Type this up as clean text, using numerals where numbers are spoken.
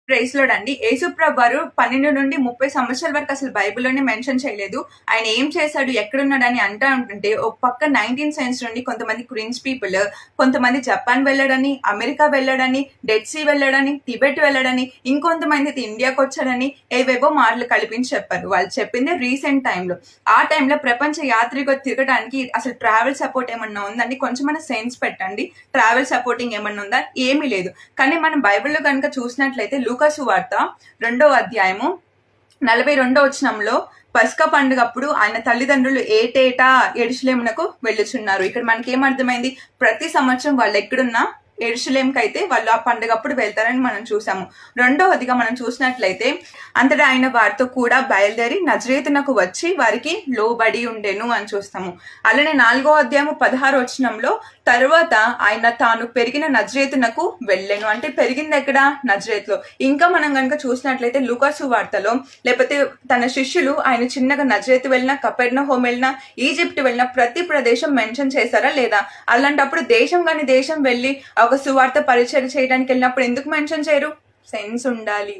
Praise lord అండి. యేసుప్రభు వారు 12 నుండి 30 సంవత్సరాల వరకు అసలు బైబిల్‌లోనే మెన్షన్ చేయలేదు. ఆయన ఏం చేశాడు, ఎక్కడున్నాడని అంటా ఉంటుంటే, ఒక పక్క 19th సెంచరీ నుండి కొంతమంది క్విన్స్ పీపుల్, కొంతమంది జపాన్ వెళ్ళాడని, అమెరికా వెళ్ళాడని, డెడ్ సీ వెళ్ళాడని, టిబెట్ వెళ్ళాడని, ఇంకొంతమంది అయితే ఇండియాకి వచ్చాడని ఏవేవో మాటలు కల్పించి చెప్పారు. వాళ్ళు చెప్పింది రీసెంట్ టైంలో. ఆ టైంలో ప్రపంచ యాత్రికులు తిరగడానికి అసలు ట్రావెల్ సపోర్ట్ ఏమన్నా ఉందండి? కొంచెం సెన్స్ పెట్టండి. ట్రావెల్ సపోర్టింగ్ ఏమన్నా ఉందా? ఏమీ లేదు. కానీ మనం బైబిల్లో కనుక చూసినట్లయితే లూకా సువార్త 2వ అధ్యాయము 42వ వచనంలో పస్కా పండుగప్పుడు ఆయన తల్లిదండ్రులు ఏటేటా యెరూషలేమునకు వెళ్ళుచున్నారు. ఇక్కడ మనకేమర్థమైంది? ప్రతి సంవత్సరం వాళ్ళు ఎక్కడున్నా యెరూషలేంకి అయితే వాళ్ళు ఆ పండుగప్పుడు వెళ్తారని మనం చూసాము. రెండవదిగా మనం చూసినట్లయితే అంతటా ఆయన వారితో కూడా బయలుదేరి నజరేతునకు వచ్చి వారికి లోబడి ఉండెను అని చూస్తాము. అలానే 4వ అధ్యాయము 16వ వచనంలో తర్వాత ఆయన తాను పెరిగిన నజరేతునకు వెళ్ళెను. అంటే పెరిగింది ఎక్కడ? నజరేతులో. ఇంకా మనం కనుక చూసినట్లయితే లూకా సువార్తలో లేకపోతే తన శిష్యులు ఆయన చిన్నగా నజరేతు వెళ్ళినా, కపెర్నహూము వెళ్ళినా, ఈజిప్ట్ వెళ్ళినా ప్రతి ప్రదేశం మెన్షన్ చేశారా లేదా? అలాంటప్పుడు దేశం కాని దేశం వెళ్ళి ఒక సువార్త పరిచయం చేయడానికి వెళ్ళినప్పుడు ఎందుకు మెన్షన్ చేయరు? సెన్స్ ఉండాలి.